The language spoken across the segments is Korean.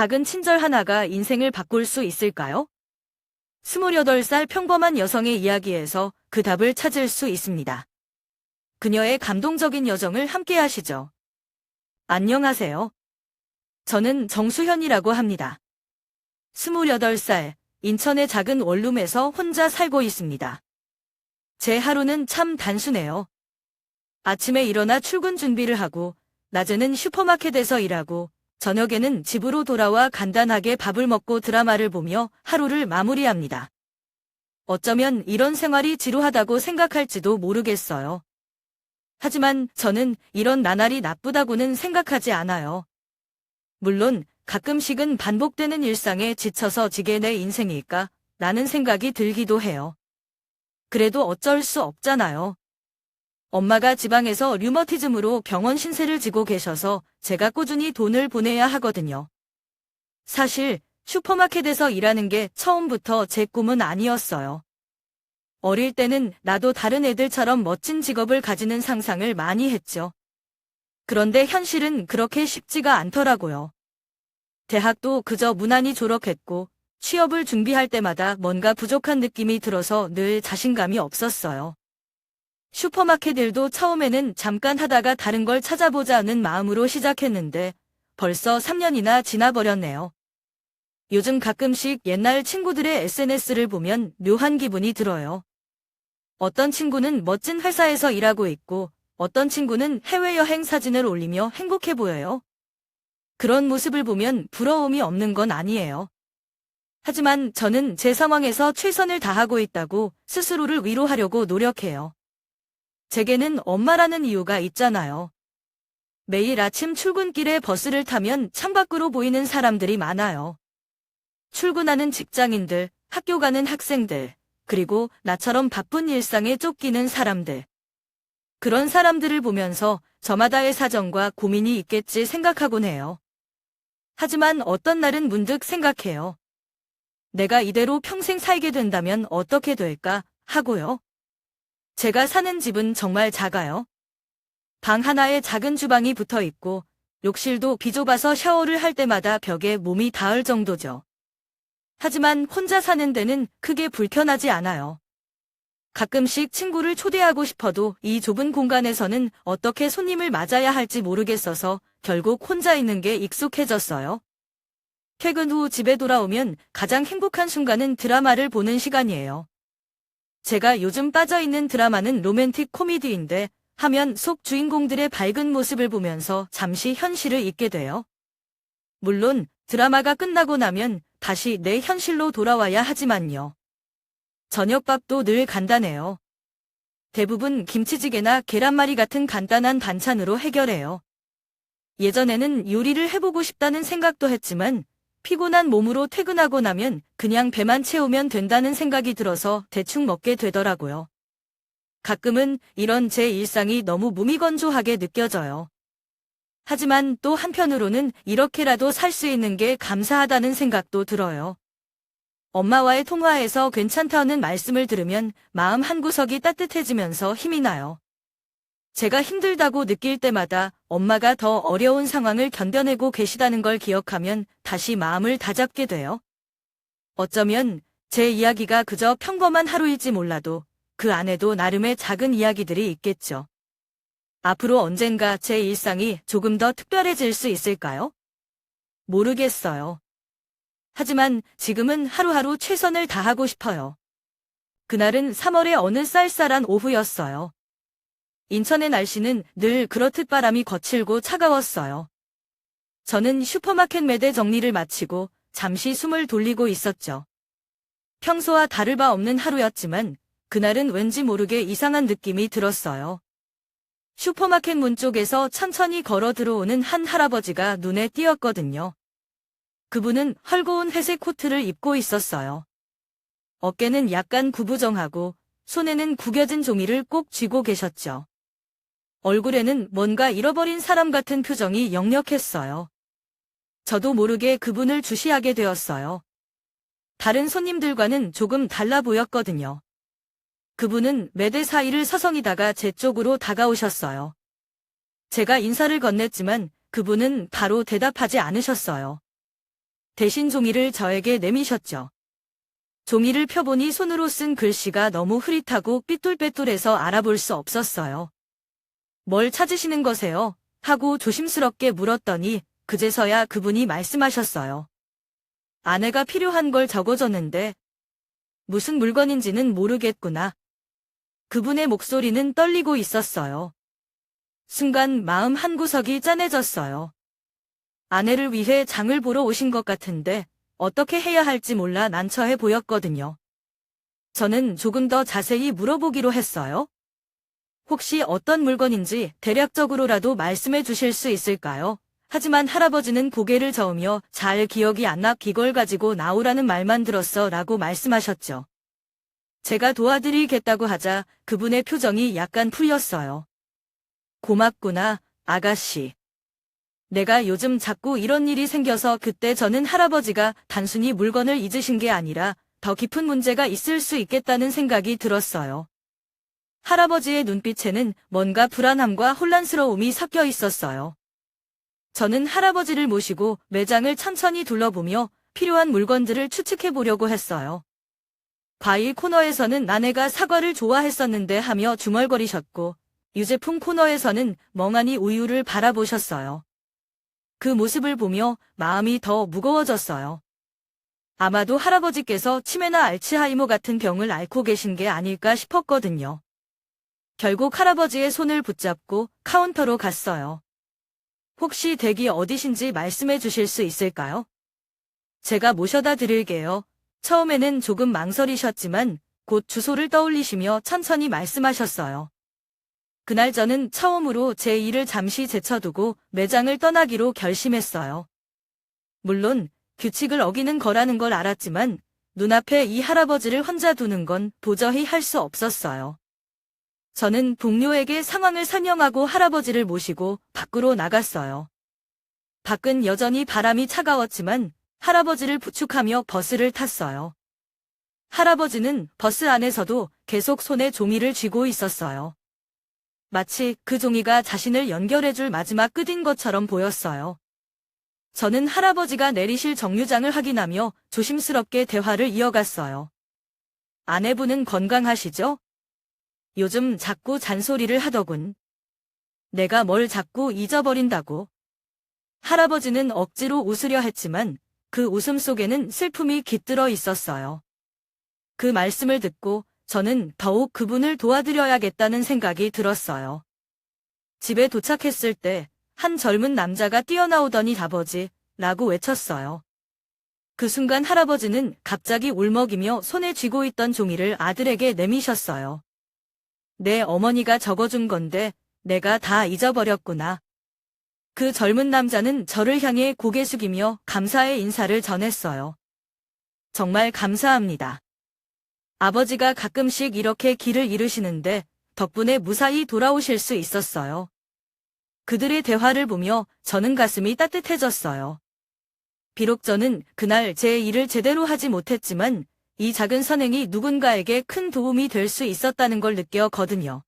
작은 친절 하나가 인생을 바꿀 수 있을까요? 28살 평범한 여성의 이야기에서 그 답을 찾을 수 있습니다. 그녀의 감동적인 여정을 함께 하시죠. 안녕하세요. 저는 정수현이라고 합니다. 28살, 인천의 작은 원룸에서 혼자 살고 있습니다. 제 하루는 참 단순해요. 아침에 일어나 출근 준비를 하고, 낮에는 슈퍼마켓에서 일하고, 저녁에는 집으로 돌아와 간단하게 밥을 먹고 드라마를 보며 하루를 마무리합니다. 어쩌면 이런 생활이 지루하다고 생각할지도 모르겠어요. 하지만 저는 이런 나날이 나쁘다고는 생각하지 않아요. 물론 가끔씩은 반복되는 일상에 지쳐서 지게 내 인생일까? 라는 생각이 들기도 해요. 그래도 어쩔 수 없잖아요. 엄마가 지방에서 류머티즘으로 병원 신세를 지고 계셔서 제가 꾸준히 돈을 보내야 하거든요. 사실 슈퍼마켓에서 일하는 게 처음부터 제 꿈은 아니었어요. 어릴 때는 나도 다른 애들처럼 멋진 직업을 가지는 상상을 많이 했죠. 그런데 현실은 그렇게 쉽지가 않더라고요. 대학도 그저 무난히 졸업했고 취업을 준비할 때마다 뭔가 부족한 느낌이 들어서 늘 자신감이 없었어요. 슈퍼마켓 일도 처음에는 잠깐 하다가 다른 걸 찾아보자는 마음으로 시작했는데 벌써 3년이나 지나버렸네요. 요즘 가끔씩 옛날 친구들의 SNS를 보면 묘한 기분이 들어요. 어떤 친구는 멋진 회사에서 일하고 있고 어떤 친구는 해외여행 사진을 올리며 행복해 보여요. 그런 모습을 보면 부러움이 없는 건 아니에요. 하지만 저는 제 상황에서 최선을 다하고 있다고 스스로를 위로하려고 노력해요. 제게는 엄마라는 이유가 있잖아요. 매일 아침 출근길에 버스를 타면 창밖으로 보이는 사람들이 많아요. 출근하는 직장인들, 학교 가는 학생들, 그리고 나처럼 바쁜 일상에 쫓기는 사람들. 그런 사람들을 보면서 저마다의 사정과 고민이 있겠지 생각하곤 해요. 하지만 어떤 날은 문득 생각해요. 내가 이대로 평생 살게 된다면 어떻게 될까 하고요. 제가 사는 집은 정말 작아요. 방 하나에 작은 주방이 붙어 있고 욕실도 비좁아서 샤워를 할 때마다 벽에 몸이 닿을 정도죠. 하지만 혼자 사는 데는 크게 불편하지 않아요. 가끔씩 친구를 초대하고 싶어도 이 좁은 공간에서는 어떻게 손님을 맞아야 할지 모르겠어서 결국 혼자 있는 게 익숙해졌어요. 퇴근 후 집에 돌아오면 가장 행복한 순간은 드라마를 보는 시간이에요. 제가 요즘 빠져있는 드라마는 로맨틱 코미디인데 하면 속 주인공들의 밝은 모습을 보면서 잠시 현실을 잊게 돼요. 물론 드라마가 끝나고 나면 다시 내 현실로 돌아와야 하지만요. 저녁밥도 늘 간단해요. 대부분 김치찌개나 계란말이 같은 간단한 반찬으로 해결해요. 예전에는 요리를 해보고 싶다는 생각도 했지만 피곤한 몸으로 퇴근하고 나면 그냥 배만 채우면 된다는 생각이 들어서 대충 먹게 되더라고요. 가끔은 이런 제 일상이 너무 무미건조하게 느껴져요. 하지만 또 한편으로는 이렇게라도 살 수 있는 게 감사하다는 생각도 들어요. 엄마와의 통화에서 괜찮다는 말씀을 들으면 마음 한구석이 따뜻해지면서 힘이 나요. 제가 힘들다고 느낄 때마다 엄마가 더 어려운 상황을 견뎌내고 계시다는 걸 기억하면 다시 마음을 다잡게 돼요. 어쩌면 제 이야기가 그저 평범한 하루일지 몰라도 그 안에도 나름의 작은 이야기들이 있겠죠. 앞으로 언젠가 제 일상이 조금 더 특별해질 수 있을까요? 모르겠어요. 하지만 지금은 하루하루 최선을 다하고 싶어요. 그날은 3월의 어느 쌀쌀한 오후였어요. 인천의 날씨는 늘 그렇듯 바람이 거칠고 차가웠어요. 저는 슈퍼마켓 매대 정리를 마치고 잠시 숨을 돌리고 있었죠. 평소와 다를 바 없는 하루였지만 그날은 왠지 모르게 이상한 느낌이 들었어요. 슈퍼마켓 문 쪽에서 천천히 걸어 들어오는 한 할아버지가 눈에 띄었거든요. 그분은 헐거운 회색 코트를 입고 있었어요. 어깨는 약간 구부정하고 손에는 구겨진 종이를 꼭 쥐고 계셨죠. 얼굴에는 뭔가 잃어버린 사람 같은 표정이 역력했어요. 저도 모르게 그분을 주시하게 되었어요. 다른 손님들과는 조금 달라 보였거든요. 그분은 매대 사이를 서성이다가 제 쪽으로 다가오셨어요. 제가 인사를 건넸지만 그분은 바로 대답하지 않으셨어요. 대신 종이를 저에게 내미셨죠. 종이를 펴보니 손으로 쓴 글씨가 너무 흐릿하고 삐뚤빼뚤해서 알아볼 수 없었어요. 뭘 찾으시는 거세요? 하고 조심스럽게 물었더니 그제서야 그분이 말씀하셨어요. 아내가 필요한 걸 적어줬는데 무슨 물건인지는 모르겠구나. 그분의 목소리는 떨리고 있었어요. 순간 마음 한구석이 짠해졌어요. 아내를 위해 장을 보러 오신 것 같은데 어떻게 해야 할지 몰라 난처해 보였거든요. 저는 조금 더 자세히 물어보기로 했어요. 혹시 어떤 물건인지 대략적으로라도 말씀해 주실 수 있을까요? 하지만 할아버지는 고개를 저으며 잘 기억이 안 나 이걸 가지고 나오라는 말만 들었어 라고 말씀하셨죠. 제가 도와드리겠다고 하자 그분의 표정이 약간 풀렸어요. 고맙구나, 아가씨. 내가 요즘 자꾸 이런 일이 생겨서 그때 저는 할아버지가 단순히 물건을 잊으신 게 아니라 더 깊은 문제가 있을 수 있겠다는 생각이 들었어요. 할아버지의 눈빛에는 뭔가 불안함과 혼란스러움이 섞여 있었어요. 저는 할아버지를 모시고 매장을 천천히 둘러보며 필요한 물건들을 추측해 보려고 했어요. 과일 코너에서는 아내가 사과를 좋아했었는데 하며 중얼거리셨고, 유제품 코너에서는 멍하니 우유를 바라보셨어요. 그 모습을 보며 마음이 더 무거워졌어요. 아마도 할아버지께서 치매나 알츠하이머 같은 병을 앓고 계신 게 아닐까 싶었거든요. 결국 할아버지의 손을 붙잡고 카운터로 갔어요. 혹시 댁이 어디신지 말씀해 주실 수 있을까요? 제가 모셔다 드릴게요. 처음에는 조금 망설이셨지만 곧 주소를 떠올리시며 천천히 말씀하셨어요. 그날 저는 처음으로 제 일을 잠시 제쳐두고 매장을 떠나기로 결심했어요. 물론 규칙을 어기는 거라는 걸 알았지만 눈앞에 이 할아버지를 혼자 두는 건 도저히 할 수 없었어요. 저는 동료에게 상황을 설명하고 할아버지를 모시고 밖으로 나갔어요. 밖은 여전히 바람이 차가웠지만 할아버지를 부축하며 버스를 탔어요. 할아버지는 버스 안에서도 계속 손에 종이를 쥐고 있었어요. 마치 그 종이가 자신을 연결해줄 마지막 끝인 것처럼 보였어요. 저는 할아버지가 내리실 정류장을 확인하며 조심스럽게 대화를 이어갔어요. 아내분은 건강하시죠? 요즘 자꾸 잔소리를 하더군. 내가 뭘 자꾸 잊어버린다고. 할아버지는 억지로 웃으려 했지만 그 웃음 속에는 슬픔이 깃들어 있었어요. 그 말씀을 듣고 저는 더욱 그분을 도와드려야겠다는 생각이 들었어요. 집에 도착했을 때 한 젊은 남자가 뛰어나오더니 아버지 라고 외쳤어요. 그 순간 할아버지는 갑자기 울먹이며 손에 쥐고 있던 종이를 아들에게 내미셨어요. 내 어머니가 적어준 건데 내가 다 잊어버렸구나. 그 젊은 남자는 저를 향해 고개 숙이며 감사의 인사를 전했어요. 정말 감사합니다. 아버지가 가끔씩 이렇게 길을 잃으시는데 덕분에 무사히 돌아오실 수 있었어요. 그들의 대화를 보며 저는 가슴이 따뜻해졌어요. 비록 저는 그날 제 일을 제대로 하지 못했지만 이 작은 선행이 누군가에게 큰 도움이 될 수 있었다는 걸 느꼈거든요.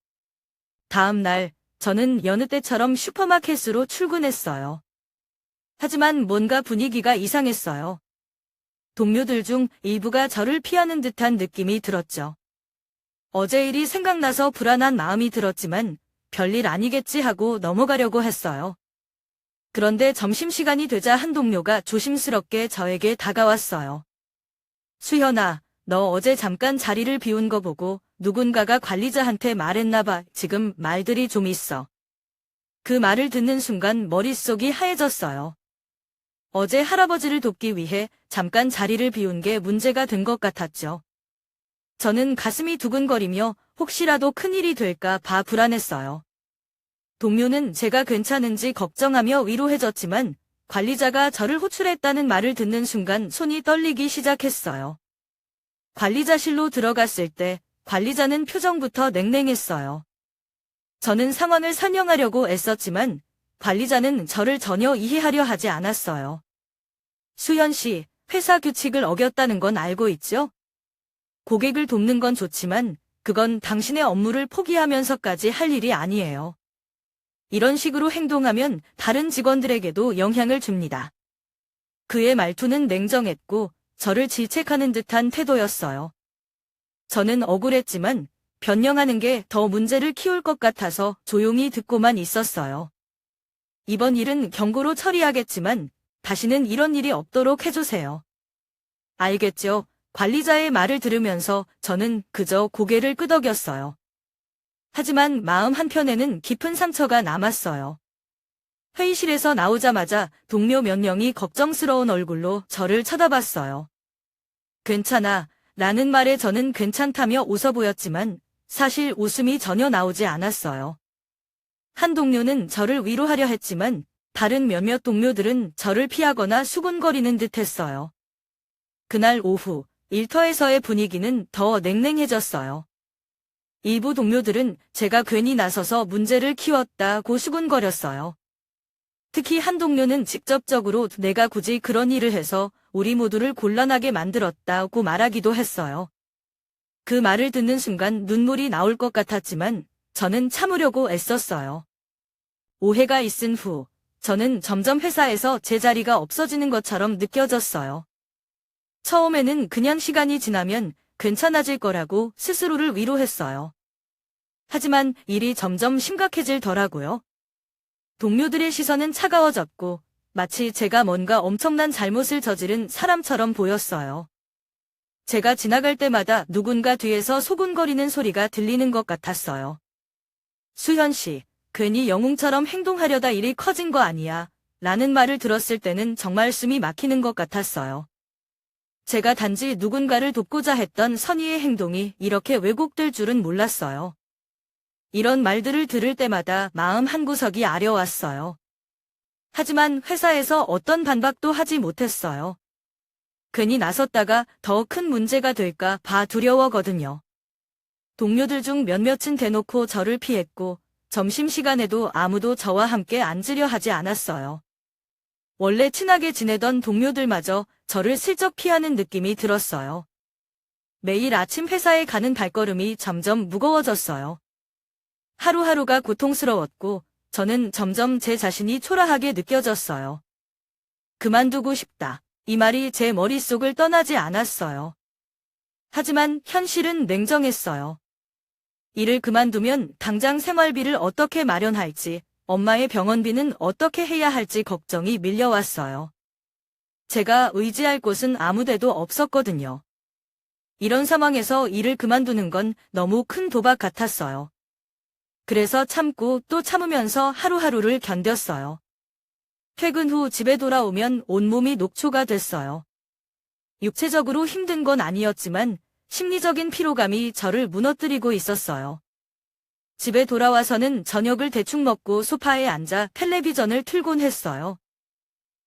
다음 날 저는 여느 때처럼 슈퍼마켓으로 출근했어요. 하지만 뭔가 분위기가 이상했어요. 동료들 중 일부가 저를 피하는 듯한 느낌이 들었죠. 어제 일이 생각나서 불안한 마음이 들었지만 별일 아니겠지 하고 넘어가려고 했어요. 그런데 점심시간이 되자 한 동료가 조심스럽게 저에게 다가왔어요. 수현아, 너 어제 잠깐 자리를 비운 거 보고 누군가가 관리자한테 말했나 봐. 지금 말들이 좀 있어. 그 말을 듣는 순간 머릿속이 하얘졌어요. 어제 할아버지를 돕기 위해 잠깐 자리를 비운 게 문제가 된 것 같았죠. 저는 가슴이 두근거리며 혹시라도 큰일이 될까 봐 불안했어요. 동료는 제가 괜찮은지 걱정하며 위로해줬지만 관리자가 저를 호출했다는 말을 듣는 순간 손이 떨리기 시작했어요. 관리자실로 들어갔을 때 관리자는 표정부터 냉랭했어요. 저는 상황을 설명하려고 애썼지만 관리자는 저를 전혀 이해하려 하지 않았어요. 수현 씨, 회사 규칙을 어겼다는 건 알고 있죠? 고객을 돕는 건 좋지만 그건 당신의 업무를 포기하면서까지 할 일이 아니에요. 이런 식으로 행동하면 다른 직원들에게도 영향을 줍니다. 그의 말투는 냉정했고 저를 질책하는 듯한 태도였어요. 저는 억울했지만 변명하는 게 더 문제를 키울 것 같아서 조용히 듣고만 있었어요. 이번 일은 경고로 처리하겠지만 다시는 이런 일이 없도록 해주세요. 알겠죠? 관리자의 말을 들으면서 저는 그저 고개를 끄덕였어요. 하지만 마음 한편에는 깊은 상처가 남았어요. 회의실에서 나오자마자 동료 몇 명이 걱정스러운 얼굴로 저를 쳐다봤어요. 괜찮아, 라는 말에 저는 괜찮다며 웃어 보였지만 사실 웃음이 전혀 나오지 않았어요. 한 동료는 저를 위로하려 했지만 다른 몇몇 동료들은 저를 피하거나 수군거리는 듯 했어요. 그날 오후 일터에서의 분위기는 더 냉랭해졌어요. 일부 동료들은 제가 괜히 나서서 문제를 키웠다고 수군거렸어요. 특히 한 동료는 직접적으로 내가 굳이 그런 일을 해서 우리 모두를 곤란하게 만들었다고 말하기도 했어요. 그 말을 듣는 순간 눈물이 나올 것 같았지만 저는 참으려고 애썼어요. 오해가 있은 후 저는 점점 회사에서 제 자리가 없어지는 것처럼 느껴졌어요. 처음에는 그냥 시간이 지나면 괜찮아질 거라고 스스로를 위로했어요. 하지만 일이 점점 심각해질더라고요. 동료들의 시선은 차가워졌고 마치 제가 뭔가 엄청난 잘못을 저지른 사람처럼 보였어요. 제가 지나갈 때마다 누군가 뒤에서 소곤거리는 소리가 들리는 것 같았어요. 수현 씨, 괜히 영웅처럼 행동하려다 일이 커진 거 아니야? 라는 말을 들었을 때는 정말 숨이 막히는 것 같았어요. 제가 단지 누군가를 돕고자 했던 선의의 행동이 이렇게 왜곡될 줄은 몰랐어요. 이런 말들을 들을 때마다 마음 한구석이 아려왔어요. 하지만 회사에서 어떤 반박도 하지 못했어요. 괜히 나섰다가 더 큰 문제가 될까 봐 두려워거든요. 동료들 중 몇몇은 대놓고 저를 피했고 점심시간에도 아무도 저와 함께 앉으려 하지 않았어요. 원래 친하게 지내던 동료들마저 저를 슬쩍 피하는 느낌이 들었어요. 매일 아침 회사에 가는 발걸음이 점점 무거워졌어요. 하루하루가 고통스러웠고 저는 점점 제 자신이 초라하게 느껴졌어요. 그만두고 싶다. 이 말이 제 머릿속을 떠나지 않았어요. 하지만 현실은 냉정했어요. 일을 그만두면 당장 생활비를 어떻게 마련할지, 엄마의 병원비는 어떻게 해야 할지 걱정이 밀려왔어요. 제가 의지할 곳은 아무데도 없었거든요. 이런 상황에서 일을 그만두는 건 너무 큰 도박 같았어요. 그래서 참고 또 참으면서 하루하루를 견뎠어요. 퇴근 후 집에 돌아오면 온몸이 녹초가 됐어요. 육체적으로 힘든 건 아니었지만 심리적인 피로감이 저를 무너뜨리고 있었어요. 집에 돌아와서는 저녁을 대충 먹고 소파에 앉아 텔레비전을 틀곤 했어요.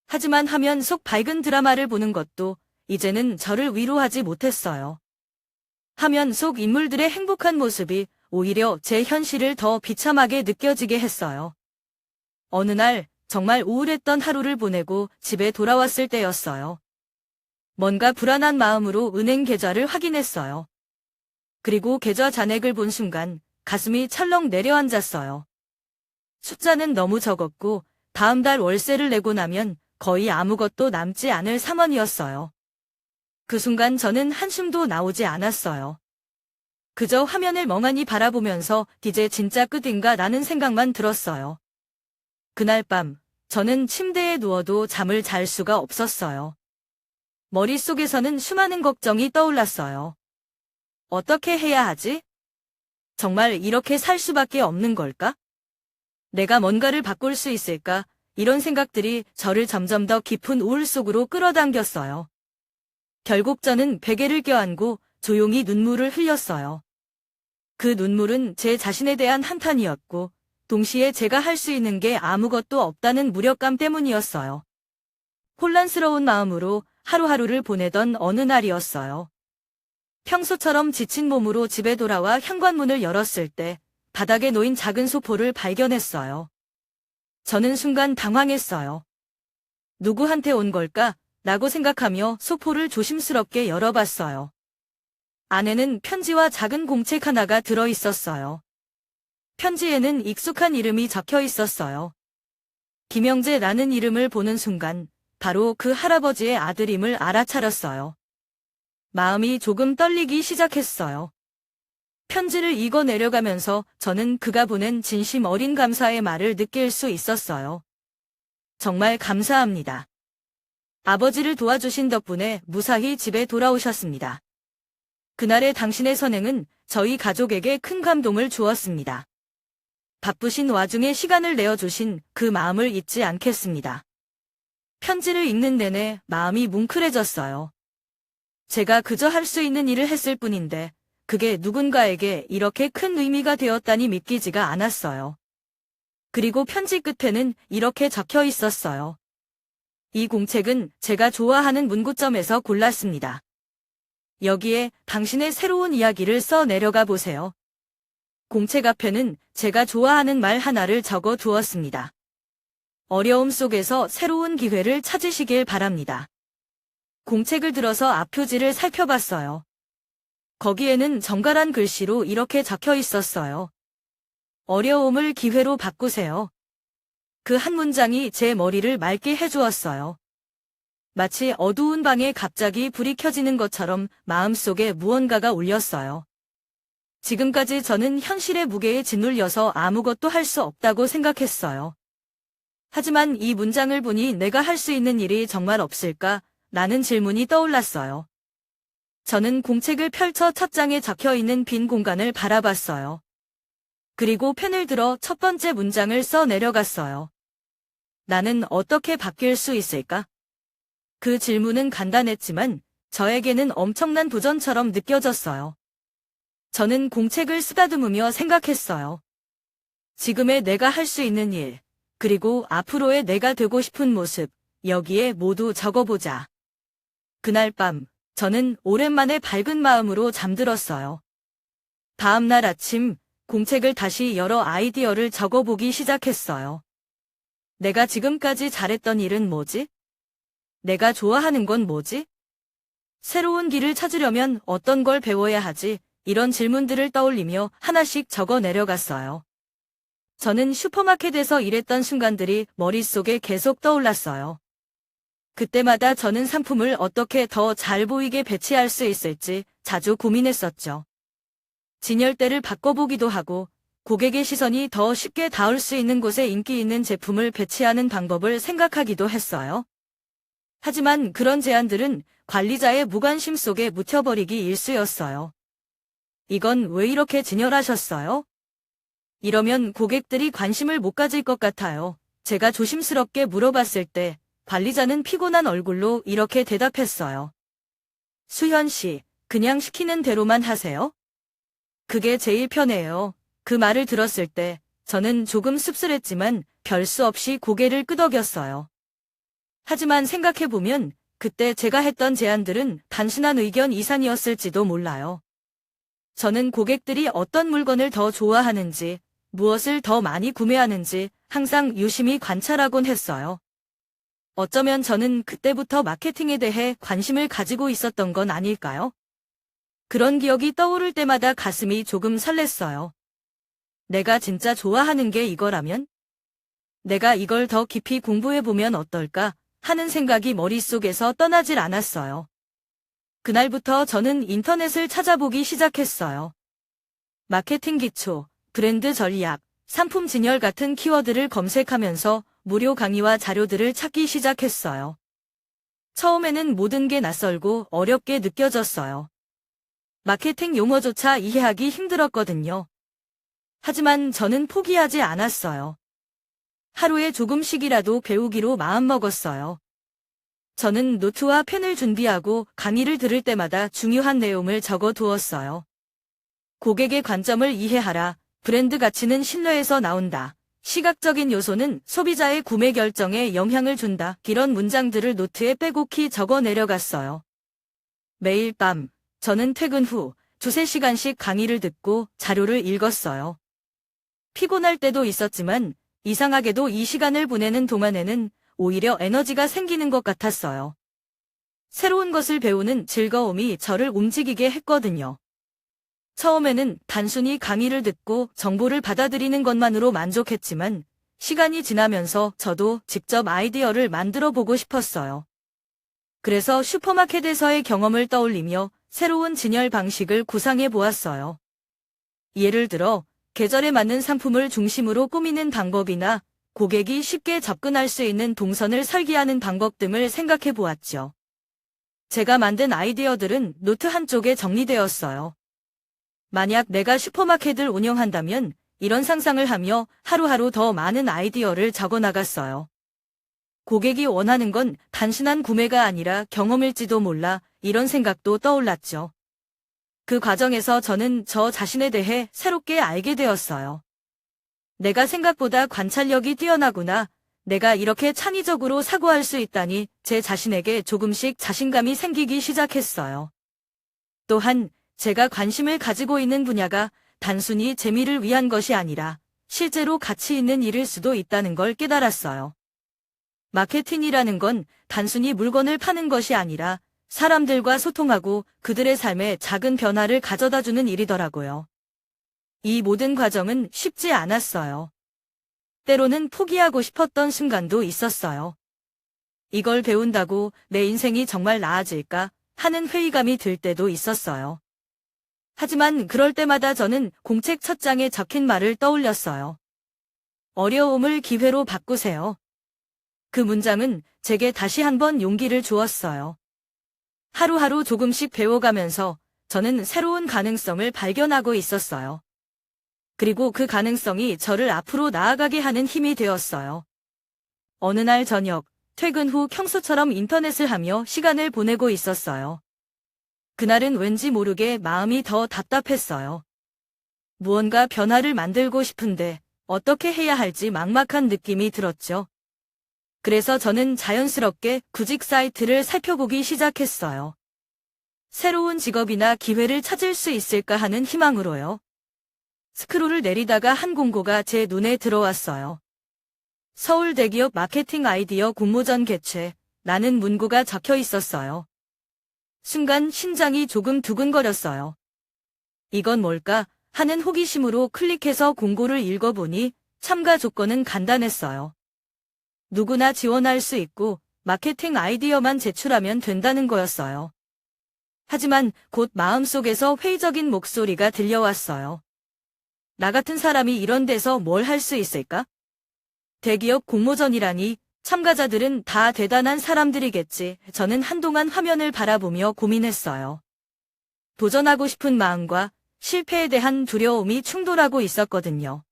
하지만 화면 속 밝은 드라마를 보는 것도 이제는 저를 위로하지 못했어요. 화면 속 인물들의 행복한 모습이 오히려 제 현실을 더 비참하게 느껴지게 했어요. 어느 날 정말 우울했던 하루를 보내고 집에 돌아왔을 때였어요. 뭔가 불안한 마음으로 은행 계좌를 확인했어요. 그리고 계좌 잔액을 본 순간 가슴이 철렁 내려앉았어요. 숫자는 너무 적었고 다음 달 월세를 내고 나면 거의 아무것도 남지 않을 상황이었어요. 그 순간 저는 한숨도 나오지 않았어요. 그저 화면을 멍하니 바라보면서 이제 진짜 끝인가 라는 생각만 들었어요. 그날 밤 저는 침대에 누워도 잠을 잘 수가 없었어요. 머릿속에서는 수많은 걱정이 떠올랐어요. 어떻게 해야 하지? 정말 이렇게 살 수밖에 없는 걸까? 내가 뭔가를 바꿀 수 있을까? 이런 생각들이 저를 점점 더 깊은 우울 속으로 끌어당겼어요. 결국 저는 베개를 껴안고 조용히 눈물을 흘렸어요. 그 눈물은 제 자신에 대한 한탄이었고 동시에 제가 할 수 있는 게 아무것도 없다는 무력감 때문이었어요. 혼란스러운 마음으로 하루하루를 보내던 어느 날이었어요. 평소처럼 지친 몸으로 집에 돌아와 현관문을 열었을 때 바닥에 놓인 작은 소포를 발견했어요. 저는 순간 당황했어요. 누구한테 온 걸까? 라고 생각하며 소포를 조심스럽게 열어봤어요. 안에는 편지와 작은 공책 하나가 들어있었어요. 편지에는 익숙한 이름이 적혀 있었어요. 김영재라는 이름을 보는 순간 바로 그 할아버지의 아들임을 알아차렸어요. 마음이 조금 떨리기 시작했어요. 편지를 읽어 내려가면서 저는 그가 보낸 진심 어린 감사의 말을 느낄 수 있었어요. 정말 감사합니다. 아버지를 도와주신 덕분에 무사히 집에 돌아오셨습니다. 그날의 당신의 선행은 저희 가족에게 큰 감동을 주었습니다. 바쁘신 와중에 시간을 내어주신 그 마음을 잊지 않겠습니다. 편지를 읽는 내내 마음이 뭉클해졌어요. 제가 그저 할 수 있는 일을 했을 뿐인데 그게 누군가에게 이렇게 큰 의미가 되었다니 믿기지가 않았어요. 그리고 편지 끝에는 이렇게 적혀 있었어요. 이 공책은 제가 좋아하는 문구점에서 골랐습니다. 여기에 당신의 새로운 이야기를 써 내려가 보세요. 공책 앞에는 제가 좋아하는 말 하나를 적어 두었습니다. 어려움 속에서 새로운 기회를 찾으시길 바랍니다. 공책을 들어서 앞표지를 살펴봤어요. 거기에는 정갈한 글씨로 이렇게 적혀 있었어요. 어려움을 기회로 바꾸세요. 그 한 문장이 제 머리를 맑게 해주었어요. 마치 어두운 방에 갑자기 불이 켜지는 것처럼 마음속에 무언가가 울렸어요. 지금까지 저는 현실의 무게에 짓눌려서 아무것도 할 수 없다고 생각했어요. 하지만 이 문장을 보니 내가 할 수 있는 일이 정말 없을까? 라는 질문이 떠올랐어요. 저는 공책을 펼쳐 첫 장에 적혀있는 빈 공간을 바라봤어요. 그리고 펜을 들어 첫 번째 문장을 써 내려갔어요. 나는 어떻게 바뀔 수 있을까? 그 질문은 간단했지만 저에게는 엄청난 도전처럼 느껴졌어요. 저는 공책을 쓰다듬으며 생각했어요. 지금의 내가 할 수 있는 일, 그리고 앞으로의 내가 되고 싶은 모습, 여기에 모두 적어보자. 그날 밤, 저는 오랜만에 밝은 마음으로 잠들었어요. 다음 날 아침, 공책을 다시 열어 아이디어를 적어보기 시작했어요. 내가 지금까지 잘했던 일은 뭐지? 내가 좋아하는 건 뭐지? 새로운 길을 찾으려면 어떤 걸 배워야 하지? 이런 질문들을 떠올리며 하나씩 적어 내려갔어요. 저는 슈퍼마켓에서 일했던 순간들이 머릿속에 계속 떠올랐어요. 그때마다 저는 상품을 어떻게 더 잘 보이게 배치할 수 있을지 자주 고민했었죠. 진열대를 바꿔보기도 하고 고객의 시선이 더 쉽게 닿을 수 있는 곳에 인기 있는 제품을 배치하는 방법을 생각하기도 했어요. 하지만 그런 제안들은 관리자의 무관심 속에 묻혀버리기 일쑤였어요. 이건 왜 이렇게 진열하셨어요? 이러면 고객들이 관심을 못 가질 것 같아요. 제가 조심스럽게 물어봤을 때 관리자는 피곤한 얼굴로 이렇게 대답했어요. 수현 씨, 그냥 시키는 대로만 하세요. 그게 제일 편해요. 그 말을 들었을 때 저는 조금 씁쓸했지만 별 수 없이 고개를 끄덕였어요. 하지만 생각해보면 그때 제가 했던 제안들은 단순한 의견 이상이었을지도 몰라요. 저는 고객들이 어떤 물건을 더 좋아하는지, 무엇을 더 많이 구매하는지 항상 유심히 관찰하곤 했어요. 어쩌면 저는 그때부터 마케팅에 대해 관심을 가지고 있었던 건 아닐까요? 그런 기억이 떠오를 때마다 가슴이 조금 설렜어요. 내가 진짜 좋아하는 게 이거라면? 내가 이걸 더 깊이 공부해보면 어떨까 하는 생각이 머릿속에서 떠나질 않았어요. 그날부터 저는 인터넷을 찾아보기 시작했어요. 마케팅 기초, 브랜드 전략, 상품 진열 같은 키워드를 검색하면서 무료 강의와 자료들을 찾기 시작했어요. 처음에는 모든 게 낯설고 어렵게 느껴졌어요. 마케팅 용어조차 이해하기 힘들었거든요. 하지만 저는 포기하지 않았어요. 하루에 조금씩이라도 배우기로 마음먹었어요. 저는 노트와 펜을 준비하고 강의를 들을 때마다 중요한 내용을 적어두었어요. 고객의 관점을 이해하라. 브랜드 가치는 신뢰에서 나온다. 시각적인 요소는 소비자의 구매 결정에 영향을 준다. 이런 문장들을 노트에 빼곡히 적어 내려갔어요. 매일 밤, 저는 퇴근 후 2~3시간씩 강의를 듣고 자료를 읽었어요. 피곤할 때도 있었지만 이상하게도 이 시간을 보내는 동안에는 오히려 에너지가 생기는 것 같았어요. 새로운 것을 배우는 즐거움이 저를 움직이게 했거든요. 처음에는 단순히 강의를 듣고 정보를 받아들이는 것만으로 만족했지만 시간이 지나면서 저도 직접 아이디어를 만들어 보고 싶었어요. 그래서 슈퍼마켓에서의 경험을 떠올리며 새로운 진열 방식을 구상해 보았어요. 예를 들어, 계절에 맞는 상품을 중심으로 꾸미는 방법이나 고객이 쉽게 접근할 수 있는 동선을 설계하는 방법 등을 생각해 보았죠. 제가 만든 아이디어들은 노트 한쪽에 정리되었어요. 만약 내가 슈퍼마켓을 운영한다면 이런 상상을 하며 하루하루 더 많은 아이디어를 적어 나갔어요. 고객이 원하는 건 단순한 구매가 아니라 경험일지도 몰라 이런 생각도 떠올랐죠. 그 과정에서 저는 저 자신에 대해 새롭게 알게 되었어요. 내가 생각보다 관찰력이 뛰어나구나. 내가 이렇게 창의적으로 사고할 수 있다니 제 자신에게 조금씩 자신감이 생기기 시작했어요. 또한 제가 관심을 가지고 있는 분야가 단순히 재미를 위한 것이 아니라 실제로 가치 있는 일일 수도 있다는 걸 깨달았어요. 마케팅이라는 건 단순히 물건을 파는 것이 아니라 사람들과 소통하고 그들의 삶에 작은 변화를 가져다주는 일이더라고요. 이 모든 과정은 쉽지 않았어요. 때로는 포기하고 싶었던 순간도 있었어요. 이걸 배운다고 내 인생이 정말 나아질까 하는 회의감이 들 때도 있었어요. 하지만 그럴 때마다 저는 공책 첫 장에 적힌 말을 떠올렸어요. 어려움을 기회로 바꾸세요. 그 문장은 제게 다시 한번 용기를 주었어요. 하루하루 조금씩 배워가면서 저는 새로운 가능성을 발견하고 있었어요. 그리고 그 가능성이 저를 앞으로 나아가게 하는 힘이 되었어요. 어느 날 저녁, 퇴근 후 평소처럼 인터넷을 하며 시간을 보내고 있었어요. 그날은 왠지 모르게 마음이 더 답답했어요. 무언가 변화를 만들고 싶은데 어떻게 해야 할지 막막한 느낌이 들었죠. 그래서 저는 자연스럽게 구직 사이트를 살펴보기 시작했어요. 새로운 직업이나 기회를 찾을 수 있을까 하는 희망으로요. 스크롤을 내리다가 한 공고가 제 눈에 들어왔어요. 서울 대기업 마케팅 아이디어 공모전 개최, 라는 문구가 적혀 있었어요. 순간 심장이 조금 두근거렸어요. 이건 뭘까 하는 호기심으로 클릭해서 공고를 읽어보니 참가 조건은 간단했어요. 누구나 지원할 수 있고 마케팅 아이디어만 제출하면 된다는 거였어요. 하지만 곧 마음속에서 회의적인 목소리가 들려왔어요. 나 같은 사람이 이런 데서 뭘 할 수 있을까? 대기업 공모전이라니 참가자들은 다 대단한 사람들이겠지. 저는 한동안 화면을 바라보며 고민했어요. 도전하고 싶은 마음과 실패에 대한 두려움이 충돌하고 있었거든요.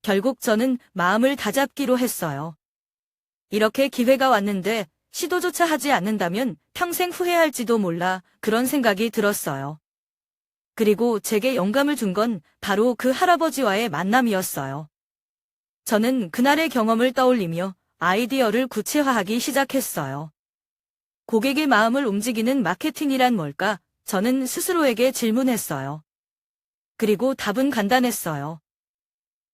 결국 저는 마음을 다잡기로 했어요. 이렇게 기회가 왔는데 시도조차 하지 않는다면 평생 후회할지도 몰라 그런 생각이 들었어요. 그리고 제게 영감을 준 건 바로 그 할아버지와의 만남이었어요. 저는 그날의 경험을 떠올리며 아이디어를 구체화하기 시작했어요. 고객의 마음을 움직이는 마케팅이란 뭘까? 저는 스스로에게 질문했어요. 그리고 답은 간단했어요.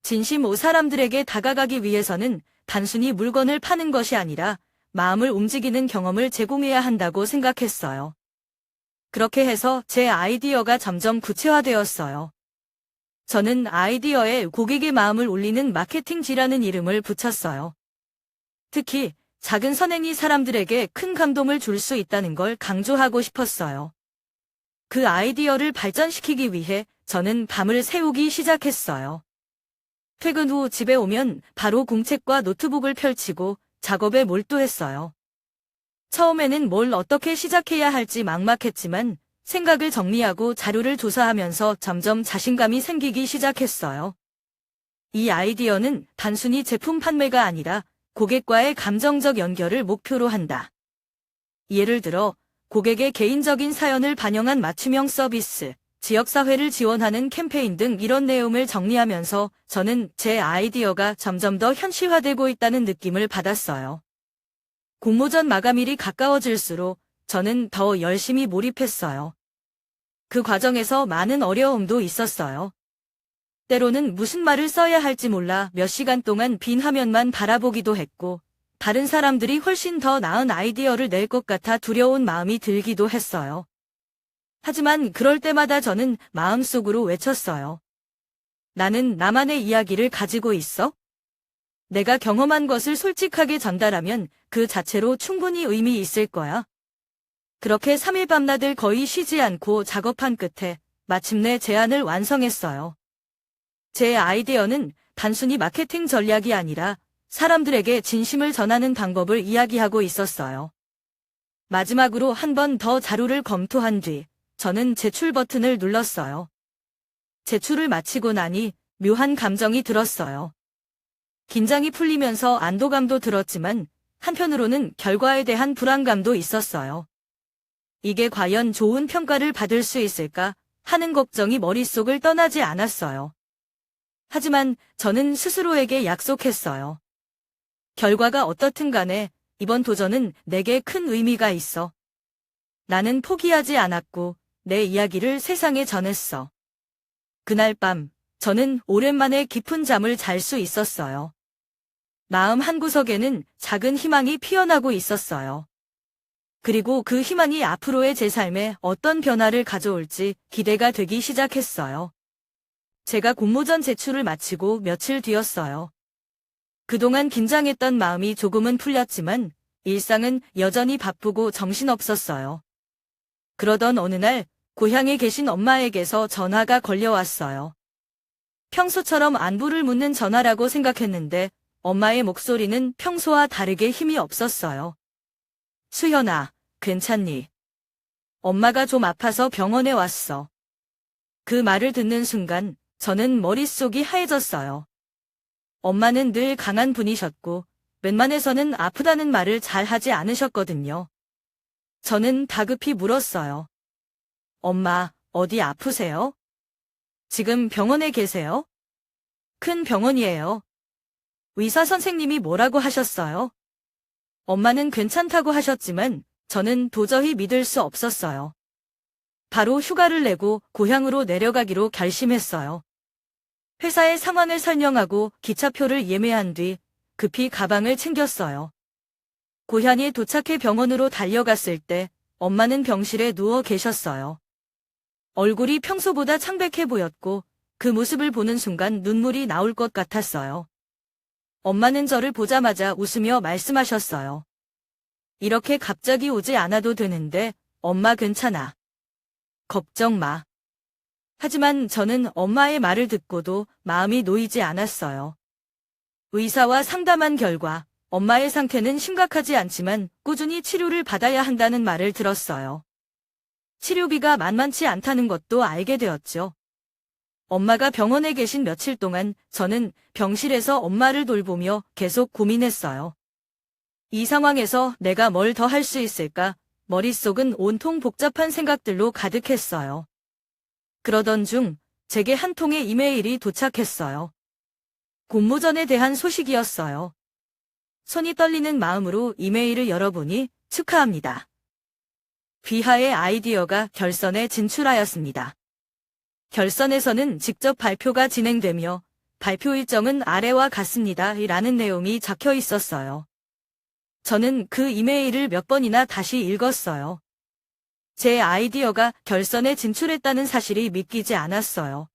진심 오 사람들에게 다가가기 위해서는 단순히 물건을 파는 것이 아니라 마음을 움직이는 경험을 제공해야 한다고 생각했어요. 그렇게 해서 제 아이디어가 점점 구체화되었어요. 저는 아이디어에 고객의 마음을 울리는 마케팅지라는 이름을 붙였어요. 특히 작은 선행이 사람들에게 큰 감동을 줄 수 있다는 걸 강조하고 싶었어요. 그 아이디어를 발전시키기 위해 저는 밤을 새우기 시작했어요. 퇴근 후 집에 오면 바로 공책과 노트북을 펼치고 작업에 몰두했어요. 처음에는 뭘 어떻게 시작해야 할지 막막했지만 생각을 정리하고 자료를 조사하면서 점점 자신감이 생기기 시작했어요. 이 아이디어는 단순히 제품 판매가 아니라 고객과의 감정적 연결을 목표로 한다. 예를 들어 고객의 개인적인 사연을 반영한 맞춤형 서비스, 지역사회를 지원하는 캠페인 등 이런 내용을 정리하면서 저는 제 아이디어가 점점 더 현실화되고 있다는 느낌을 받았어요. 공모전 마감일이 가까워질수록 저는 더 열심히 몰입했어요. 그 과정에서 많은 어려움도 있었어요. 때로는 무슨 말을 써야 할지 몰라 몇 시간 동안 빈 화면만 바라보기도 했고, 다른 사람들이 훨씬 더 나은 아이디어를 낼 것 같아 두려운 마음이 들기도 했어요. 하지만 그럴 때마다 저는 마음속으로 외쳤어요. 나는 나만의 이야기를 가지고 있어. 내가 경험한 것을 솔직하게 전달하면 그 자체로 충분히 의미 있을 거야. 그렇게 3일 밤낮을 거의 쉬지 않고 작업한 끝에 마침내 제안을 완성했어요. 제 아이디어는 단순히 마케팅 전략이 아니라 사람들에게 진심을 전하는 방법을 이야기하고 있었어요. 마지막으로 한 번 더 자료를 검토한 뒤 저는 제출 버튼을 눌렀어요. 제출을 마치고 나니 묘한 감정이 들었어요. 긴장이 풀리면서 안도감도 들었지만 한편으로는 결과에 대한 불안감도 있었어요. 이게 과연 좋은 평가를 받을 수 있을까 하는 걱정이 머릿속을 떠나지 않았어요. 하지만 저는 스스로에게 약속했어요. 결과가 어떻든 간에 이번 도전은 내게 큰 의미가 있어. 나는 포기하지 않았고 내 이야기를 세상에 전했어. 그날 밤 저는 오랜만에 깊은 잠을 잘 수 있었어요. 마음 한구석에는 작은 희망이 피어나고 있었어요. 그리고 그 희망이 앞으로의 제 삶에 어떤 변화를 가져올지 기대가 되기 시작했어요. 제가 공모전 제출을 마치고 며칠 뒤였어요. 그동안 긴장했던 마음이 조금은 풀렸지만 일상은 여전히 바쁘고 정신없었어요. 그러던 어느 날 고향에 계신 엄마에게서 전화가 걸려왔어요. 평소처럼 안부를 묻는 전화라고 생각했는데 엄마의 목소리는 평소와 다르게 힘이 없었어요. 수현아, 괜찮니? 엄마가 좀 아파서 병원에 왔어. 그 말을 듣는 순간 저는 머릿속이 하얘졌어요. 엄마는 늘 강한 분이셨고 웬만해서는 아프다는 말을 잘 하지 않으셨거든요. 저는 다급히 물었어요. 엄마, 어디 아프세요? 지금 병원에 계세요? 큰 병원이에요. 의사 선생님이 뭐라고 하셨어요? 엄마는 괜찮다고 하셨지만 저는 도저히 믿을 수 없었어요. 바로 휴가를 내고 고향으로 내려가기로 결심했어요. 회사에 상황을 설명하고 기차표를 예매한 뒤 급히 가방을 챙겼어요. 고향에 도착해 병원으로 달려갔을 때 엄마는 병실에 누워 계셨어요. 얼굴이 평소보다 창백해 보였고 그 모습을 보는 순간 눈물이 나올 것 같았어요. 엄마는 저를 보자마자 웃으며 말씀하셨어요. 이렇게 갑자기 오지 않아도 되는데 엄마 괜찮아. 걱정 마. 하지만 저는 엄마의 말을 듣고도 마음이 놓이지 않았어요. 의사와 상담한 결과 엄마의 상태는 심각하지 않지만 꾸준히 치료를 받아야 한다는 말을 들었어요. 치료비가 만만치 않다는 것도 알게 되었죠. 엄마가 병원에 계신 며칠 동안 저는 병실에서 엄마를 돌보며 계속 고민했어요. 이 상황에서 내가 뭘 더 할 수 있을까? 머릿속은 온통 복잡한 생각들로 가득했어요. 그러던 중 제게 한 통의 이메일이 도착했어요. 공모전에 대한 소식이었어요. 손이 떨리는 마음으로 이메일을 열어보니 축하합니다. 귀하의 아이디어가 결선에 진출하였습니다. 결선에서는 직접 발표가 진행되며 발표 일정은 아래와 같습니다. 라는 내용이 적혀 있었어요. 저는 그 이메일을 몇 번이나 다시 읽었어요. 제 아이디어가 결선에 진출했다는 사실이 믿기지 않았어요.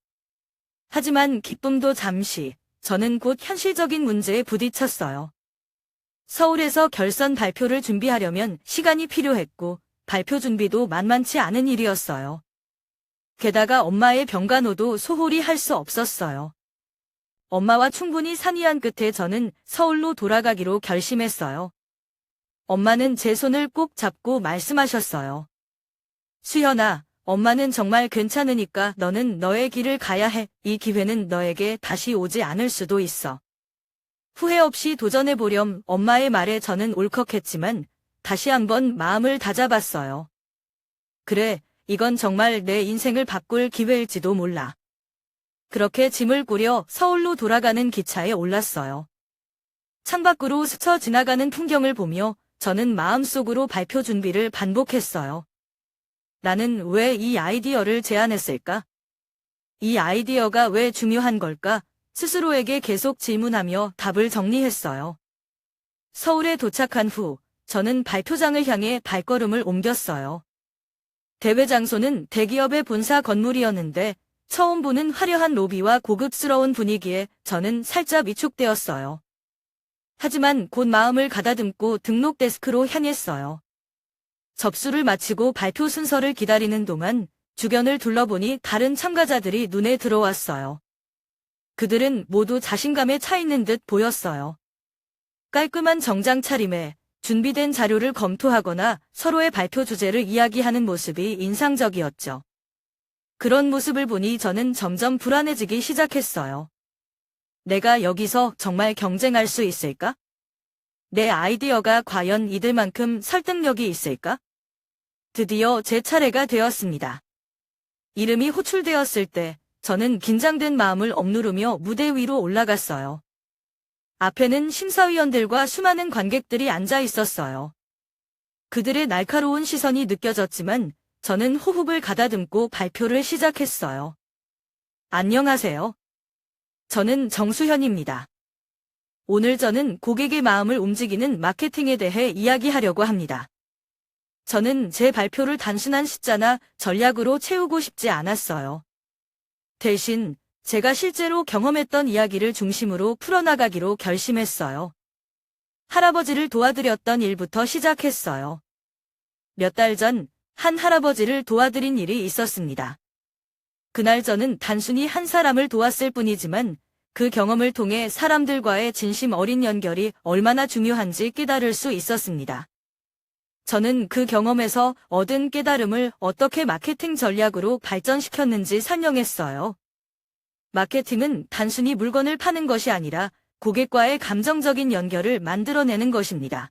하지만 기쁨도 잠시, 저는 곧 현실적인 문제에 부딪혔어요. 서울에서 결선 발표를 준비하려면 시간이 필요했고 발표 준비도 만만치 않은 일이었어요. 게다가 엄마의 병간호도 소홀히 할 수 없었어요. 엄마와 충분히 상의한 끝에 저는 서울로 돌아가기로 결심했어요. 엄마는 제 손을 꼭 잡고 말씀하셨어요. 수현아, 엄마는 정말 괜찮으니까 너는 너의 길을 가야 해. 이 기회는 너에게 다시 오지 않을 수도 있어. 후회 없이 도전해보렴. 엄마의 말에 저는 울컥했지만 다시 한번 마음을 다잡았어요. 그래, 이건 정말 내 인생을 바꿀 기회일지도 몰라. 그렇게 짐을 꾸려 서울로 돌아가는 기차에 올랐어요. 창밖으로 스쳐 지나가는 풍경을 보며 저는 마음속으로 발표 준비를 반복했어요. 나는 왜 이 아이디어를 제안했을까? 이 아이디어가 왜 중요한 걸까? 스스로에게 계속 질문하며 답을 정리했어요. 서울에 도착한 후 저는 발표장을 향해 발걸음을 옮겼어요. 대회 장소는 대기업의 본사 건물이었는데 처음 보는 화려한 로비와 고급스러운 분위기에 저는 살짝 위축되었어요. 하지만 곧 마음을 가다듬고 등록 데스크로 향했어요. 접수를 마치고 발표 순서를 기다리는 동안 주변을 둘러보니 다른 참가자들이 눈에 들어왔어요. 그들은 모두 자신감에 차 있는 듯 보였어요. 깔끔한 정장 차림에 준비된 자료를 검토하거나 서로의 발표 주제를 이야기하는 모습이 인상적이었죠. 그런 모습을 보니 저는 점점 불안해지기 시작했어요. 내가 여기서 정말 경쟁할 수 있을까? 내 아이디어가 과연 이들만큼 설득력이 있을까? 드디어 제 차례가 되었습니다. 이름이 호출되었을 때 저는 긴장된 마음을 억누르며 무대 위로 올라갔어요. 앞에는 심사위원들과 수많은 관객들이 앉아 있었어요. 그들의 날카로운 시선이 느껴졌지만 저는 호흡을 가다듬고 발표를 시작했어요. 안녕하세요. 저는 정수현입니다. 오늘 저는 고객의 마음을 움직이는 마케팅에 대해 이야기하려고 합니다. 저는 제 발표를 단순한 숫자나 전략으로 채우고 싶지 않았어요. 대신 제가 실제로 경험했던 이야기를 중심으로 풀어나가기로 결심했어요. 할아버지를 도와드렸던 일부터 시작했어요. 몇 달 전 한 할아버지를 도와드린 일이 있었습니다. 그날 저는 단순히 한 사람을 도왔을 뿐이지만 그 경험을 통해 사람들과의 진심 어린 연결이 얼마나 중요한지 깨달을 수 있었습니다. 저는 그 경험에서 얻은 깨달음을 어떻게 마케팅 전략으로 발전시켰는지 설명했어요. 마케팅은 단순히 물건을 파는 것이 아니라 고객과의 감정적인 연결을 만들어내는 것입니다.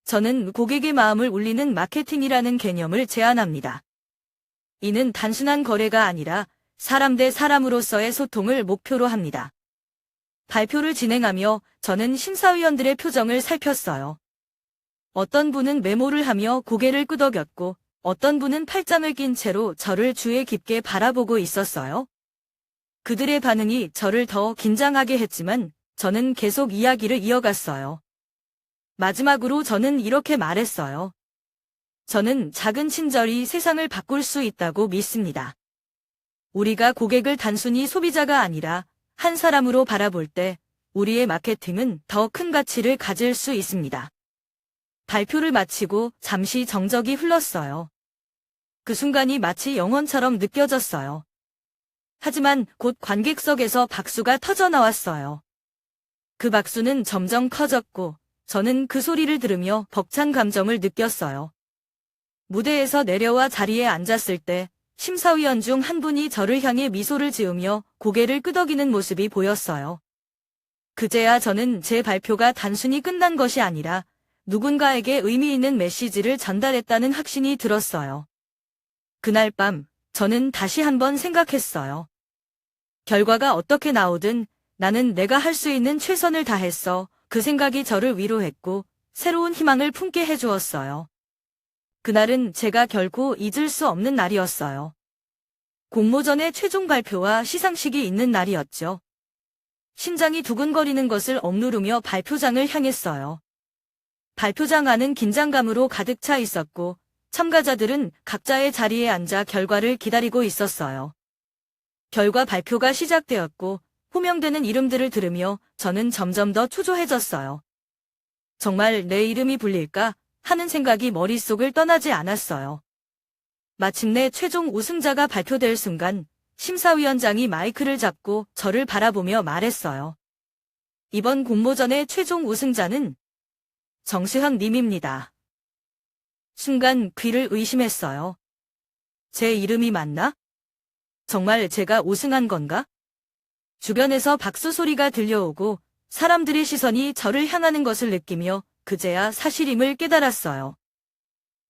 저는 고객의 마음을 울리는 마케팅이라는 개념을 제안합니다. 이는 단순한 거래가 아니라 사람 대 사람으로서의 소통을 목표로 합니다. 발표를 진행하며 저는 심사위원들의 표정을 살폈어요. 어떤 분은 메모를 하며 고개를 끄덕였고 어떤 분은 팔짱을 낀 채로 저를 주의 깊게 바라보고 있었어요. 그들의 반응이 저를 더 긴장하게 했지만 저는 계속 이야기를 이어갔어요. 마지막으로 저는 이렇게 말했어요. 저는 작은 친절이 세상을 바꿀 수 있다고 믿습니다. 우리가 고객을 단순히 소비자가 아니라 한 사람으로 바라볼 때 우리의 마케팅은 더 큰 가치를 가질 수 있습니다. 발표를 마치고 잠시 정적이 흘렀어요. 그 순간이 마치 영원처럼 느껴졌어요. 하지만 곧 관객석에서 박수가 터져나왔어요. 그 박수는 점점 커졌고 저는 그 소리를 들으며 벅찬 감정을 느꼈어요. 무대에서 내려와 자리에 앉았을 때 심사위원 중 한 분이 저를 향해 미소를 지으며 고개를 끄덕이는 모습이 보였어요. 그제야 저는 제 발표가 단순히 끝난 것이 아니라 누군가에게 의미 있는 메시지를 전달했다는 확신이 들었어요. 그날 밤 저는 다시 한번 생각했어요. 결과가 어떻게 나오든 나는 내가 할 수 있는 최선을 다했어. 그 생각이 저를 위로했고 새로운 희망을 품게 해주었어요. 그날은 제가 결코 잊을 수 없는 날이었어요. 공모전의 최종 발표와 시상식이 있는 날이었죠. 심장이 두근거리는 것을 억누르며 발표장을 향했어요. 발표장 안은 긴장감으로 가득 차 있었고 참가자들은 각자의 자리에 앉아 결과를 기다리고 있었어요. 결과 발표가 시작되었고 호명되는 이름들을 들으며 저는 점점 더 초조해졌어요. 정말 내 이름이 불릴까 하는 생각이 머릿속을 떠나지 않았어요. 마침내 최종 우승자가 발표될 순간 심사위원장이 마이크를 잡고 저를 바라보며 말했어요. 이번 공모전의 최종 우승자는 정수현 님입니다. 순간 귀를 의심했어요. 제 이름이 맞나? 정말 제가 우승한 건가? 주변에서 박수 소리가 들려오고 사람들의 시선이 저를 향하는 것을 느끼며 그제야 사실임을 깨달았어요.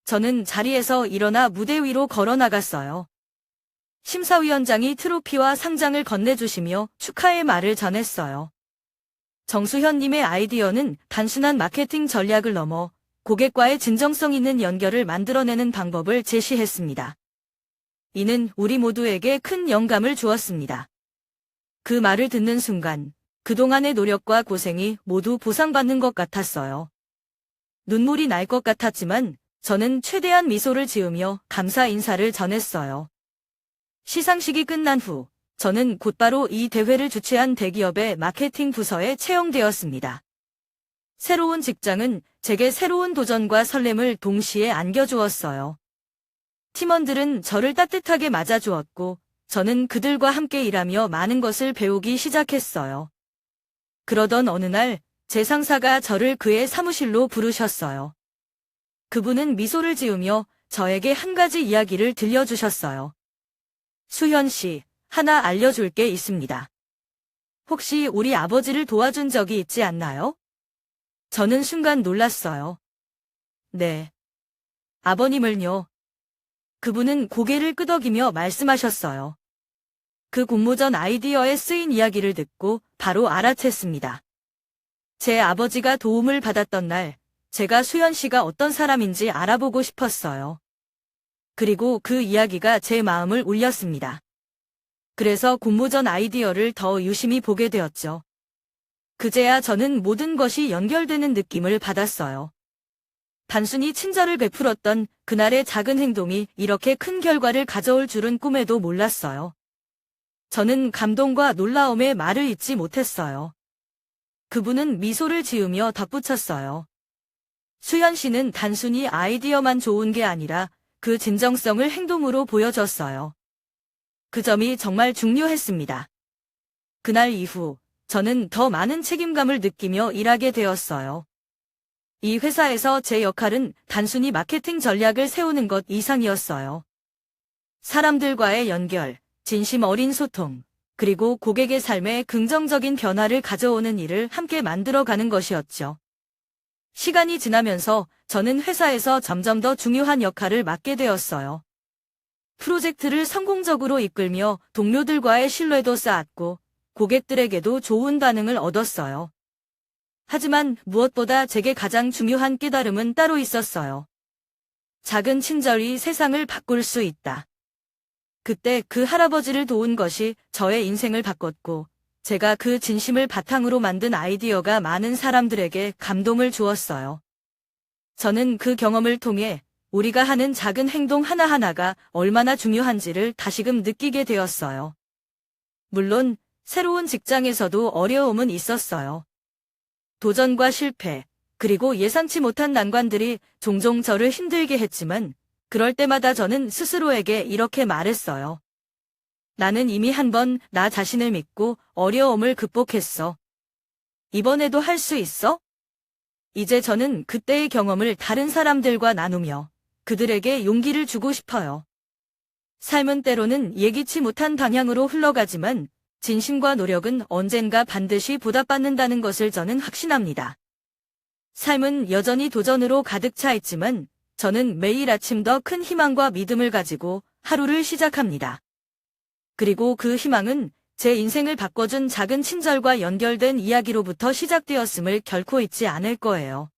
저는 자리에서 일어나 무대 위로 걸어 나갔어요. 심사위원장이 트로피와 상장을 건네주시며 축하의 말을 전했어요. 정수현님의 아이디어는 단순한 마케팅 전략을 넘어 고객과의 진정성 있는 연결을 만들어내는 방법을 제시했습니다. 이는 우리 모두에게 큰 영감을 주었습니다. 그 말을 듣는 순간 그동안의 노력과 고생이 모두 보상받는 것 같았어요. 눈물이 날 것 같았지만 저는 최대한 미소를 지으며 감사 인사를 전했어요. 시상식이 끝난 후 저는 곧바로 이 대회를 주최한 대기업의 마케팅 부서에 채용되었습니다. 새로운 직장은 제게 새로운 도전과 설렘을 동시에 안겨주었어요. 팀원들은 저를 따뜻하게 맞아주었고, 저는 그들과 함께 일하며 많은 것을 배우기 시작했어요. 그러던 어느 날, 제 상사가 저를 그의 사무실로 부르셨어요. 그분은 미소를 지으며 저에게 한 가지 이야기를 들려주셨어요. 수현 씨, 하나 알려줄 게 있습니다. 혹시 우리 아버지를 도와준 적이 있지 않나요? 저는 순간 놀랐어요. 네. 아버님을요. 그분은 고개를 끄덕이며 말씀하셨어요. 그 공모전 아이디어에 쓰인 이야기를 듣고 바로 알아챘습니다. 제 아버지가 도움을 받았던 날, 제가 수연 씨가 어떤 사람인지 알아보고 싶었어요. 그리고 그 이야기가 제 마음을 울렸습니다. 그래서 공모전 아이디어를 더 유심히 보게 되었죠. 그제야 저는 모든 것이 연결되는 느낌을 받았어요. 단순히 친절을 베풀었던 그날의 작은 행동이 이렇게 큰 결과를 가져올 줄은 꿈에도 몰랐어요. 저는 감동과 놀라움에 말을 잇지 못했어요. 그분은 미소를 지으며 덧붙였어요. 수연 씨는 단순히 아이디어만 좋은 게 아니라 그 진정성을 행동으로 보여줬어요. 그 점이 정말 중요했습니다. 그날 이후 저는 더 많은 책임감을 느끼며 일하게 되었어요. 이 회사에서 제 역할은 단순히 마케팅 전략을 세우는 것 이상이었어요. 사람들과의 연결, 진심 어린 소통, 그리고 고객의 삶에 긍정적인 변화를 가져오는 일을 함께 만들어가는 것이었죠. 시간이 지나면서 저는 회사에서 점점 더 중요한 역할을 맡게 되었어요. 프로젝트를 성공적으로 이끌며 동료들과의 신뢰도 쌓았고 고객들에게도 좋은 반응을 얻었어요. 하지만 무엇보다 제게 가장 중요한 깨달음은 따로 있었어요. 작은 친절이 세상을 바꿀 수 있다. 그때 그 할아버지를 도운 것이 저의 인생을 바꿨고 제가 그 진심을 바탕으로 만든 아이디어가 많은 사람들에게 감동을 주었어요. 저는 그 경험을 통해 우리가 하는 작은 행동 하나하나가 얼마나 중요한지를 다시금 느끼게 되었어요. 물론 새로운 직장에서도 어려움은 있었어요. 도전과 실패, 그리고 예상치 못한 난관들이 종종 저를 힘들게 했지만 그럴 때마다 저는 스스로에게 이렇게 말했어요. 나는 이미 한 번 나 자신을 믿고 어려움을 극복했어. 이번에도 할 수 있어? 이제 저는 그때의 경험을 다른 사람들과 나누며 그들에게 용기를 주고 싶어요. 삶은 때로는 예기치 못한 방향으로 흘러가지만 진심과 노력은 언젠가 반드시 보답받는다는 것을 저는 확신합니다. 삶은 여전히 도전으로 가득 차 있지만 저는 매일 아침 더 큰 희망과 믿음을 가지고 하루를 시작합니다. 그리고 그 희망은 제 인생을 바꿔준 작은 친절과 연결된 이야기로부터 시작되었음을 결코 잊지 않을 거예요.